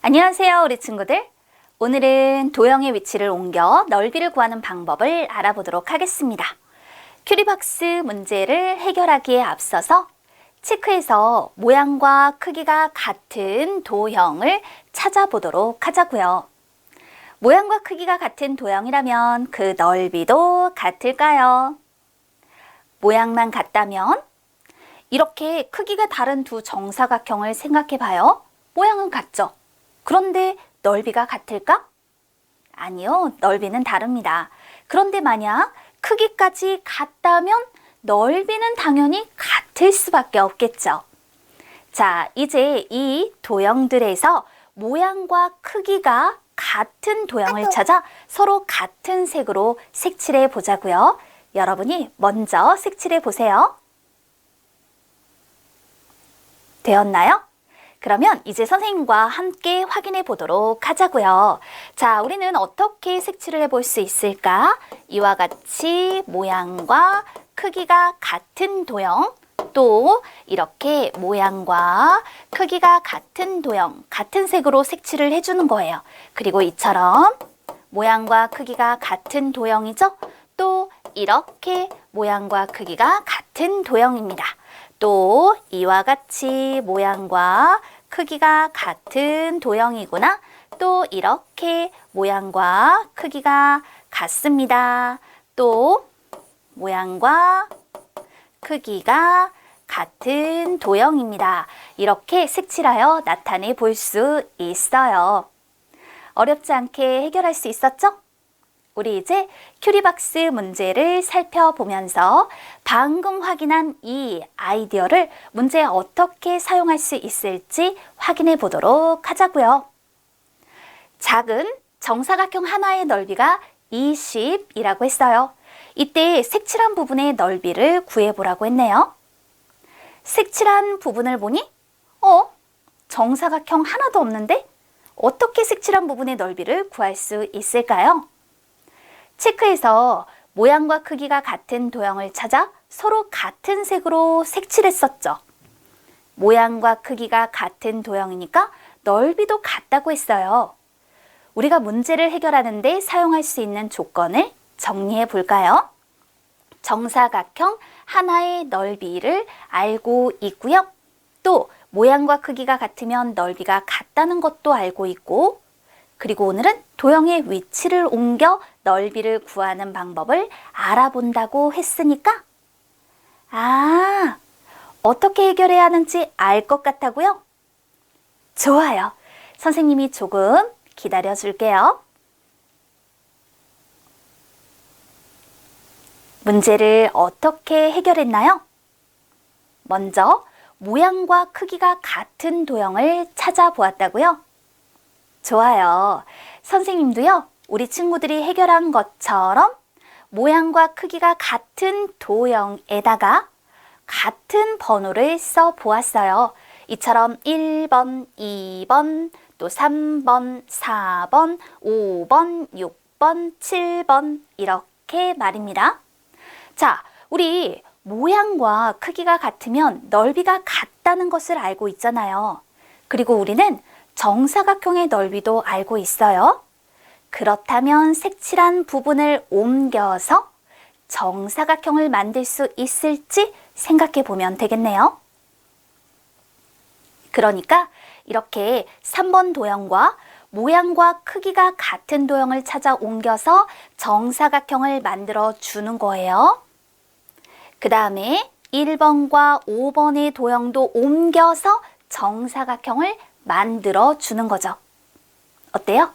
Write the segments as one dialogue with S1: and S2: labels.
S1: 안녕하세요, 우리 친구들. 오늘은 도형의 위치를 옮겨 넓이를 구하는 방법을 알아보도록 하겠습니다. 큐리박스 문제를 해결하기에 앞서서 체크해서 모양과 크기가 같은 도형을 찾아보도록 하자고요. 모양과 크기가 같은 도형이라면 그 넓이도 같을까요? 모양만 같다면 이렇게 크기가 다른 두 정사각형을 생각해 봐요. 모양은 같죠? 그런데 넓이가 같을까? 아니요, 넓이는 다릅니다. 그런데 만약 크기까지 같다면 넓이는 당연히 같을 수밖에 없겠죠. 자, 이제 이 도형들에서 모양과 크기가 같은 도형을 찾아 서로 같은 색으로 색칠해 보자고요. 여러분이 먼저 색칠해 보세요. 되었나요? 그러면 이제 선생님과 함께 확인해 보도록 하자고요. 자, 우리는 어떻게 색칠을 해볼 수 있을까? 이와 같이 모양과 크기가 같은 도형, 또 이렇게 모양과 크기가 같은 도형, 같은 색으로 색칠을 해주는 거예요. 그리고 이처럼 모양과 크기가 같은 도형이죠? 또 이렇게 모양과 크기가 같은 도형입니다. 또 이와 같이 모양과 크기가 같은 도형이구나. 또 이렇게 모양과 크기가 같습니다. 또 모양과 크기가 같은 도형입니다. 이렇게 색칠하여 나타내 볼 수 있어요. 어렵지 않게 해결할 수 있었죠? 우리 이제 큐리박스 문제를 살펴보면서 방금 확인한 이 아이디어를 문제에 어떻게 사용할 수 있을지 확인해 보도록 하자고요. 작은 정사각형 하나의 넓이가 20이라고 했어요. 이때 색칠한 부분의 넓이를 구해보라고 했네요. 색칠한 부분을 보니 정사각형 하나도 없는데 어떻게 색칠한 부분의 넓이를 구할 수 있을까요? 체크해서 모양과 크기가 같은 도형을 찾아 서로 같은 색으로 색칠했었죠. 모양과 크기가 같은 도형이니까 넓이도 같다고 했어요. 우리가 문제를 해결하는 데 사용할 수 있는 조건을 정리해 볼까요? 정사각형 하나의 넓이를 알고 있고요. 또 모양과 크기가 같으면 넓이가 같다는 것도 알고 있고, 그리고 오늘은 도형의 위치를 옮겨 넓이를 구하는 방법을 알아본다고 했으니까 어떻게 해결해야 하는지 알 것 같다고요? 좋아요. 선생님이 조금 기다려 줄게요. 문제를 어떻게 해결했나요? 먼저 모양과 크기가 같은 도형을 찾아보았다고요? 좋아요. 선생님도요, 우리 친구들이 해결한 것처럼 모양과 크기가 같은 도형에다가 같은 번호를 써 보았어요. 이처럼 1번, 2번, 또 3번, 4번, 5번, 6번, 7번 이렇게 말입니다. 자, 우리 모양과 크기가 같으면 넓이가 같다는 것을 알고 있잖아요. 그리고 우리는 정사각형의 넓이도 알고 있어요. 그렇다면 색칠한 부분을 옮겨서 정사각형을 만들 수 있을지 생각해 보면 되겠네요. 그러니까 이렇게 3번 도형과 모양과 크기가 같은 도형을 찾아 옮겨서 정사각형을 만들어 주는 거예요. 그 다음에 1번과 5번의 도형도 옮겨서 정사각형을 만들어 주는 거죠. 어때요?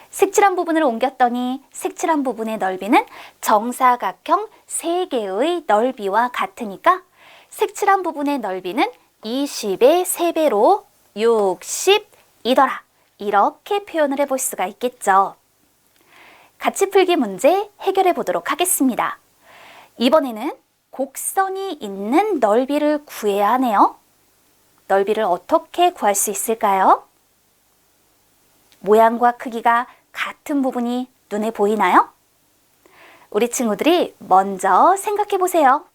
S1: 색칠한 부분을 옮겼더니 색칠한 부분의 넓이는 정사각형 3개의 넓이와 같으니까 색칠한 부분의 넓이는 20의 3배로 60이더라. 이렇게 표현을 해볼 수가 있겠죠. 같이 풀기 문제 해결해 보도록 하겠습니다. 이번에는 곡선이 있는 넓이를 구해야 하네요. 넓이를 어떻게 구할 수 있을까요? 모양과 크기가 같은 부분이 눈에 보이나요? 우리 친구들이 먼저 생각해 보세요.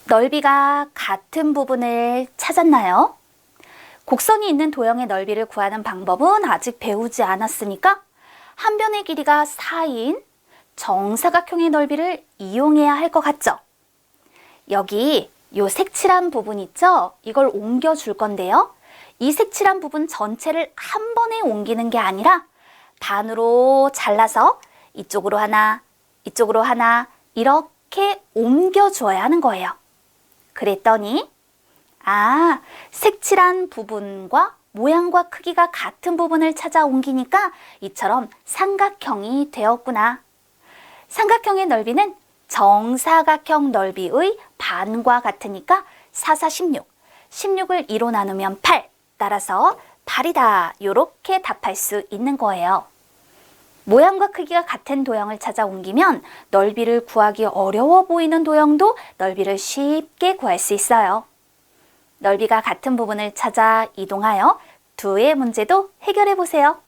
S1: 넓이가 같은 부분을 찾았나요? 곡선이 있는 도형의 넓이를 구하는 방법은 아직 배우지 않았으니까 한 변의 길이가 4인 정사각형의 넓이를 이용해야 할 것 같죠? 여기 요 색칠한 부분 있죠? 이걸 옮겨줄 건데요. 이 색칠한 부분 전체를 한 번에 옮기는 게 아니라 반으로 잘라서 이쪽으로 하나, 이쪽으로 하나 이렇게 옮겨줘야 하는 거예요. 그랬더니 색칠한 부분과 모양과 크기가 같은 부분을 찾아 옮기니까 이처럼 삼각형이 되었구나. 삼각형의 넓이는 정사각형 넓이의 반과 같으니까 4, 4, 16. 16을 2로 나누면 8. 따라서 8이다. 이렇게 답할 수 있는 거예요. 모양과 크기가 같은 도형을 찾아 옮기면 넓이를 구하기 어려워 보이는 도형도 넓이를 쉽게 구할 수 있어요. 넓이가 같은 부분을 찾아 이동하여 2의 문제도 해결해 보세요.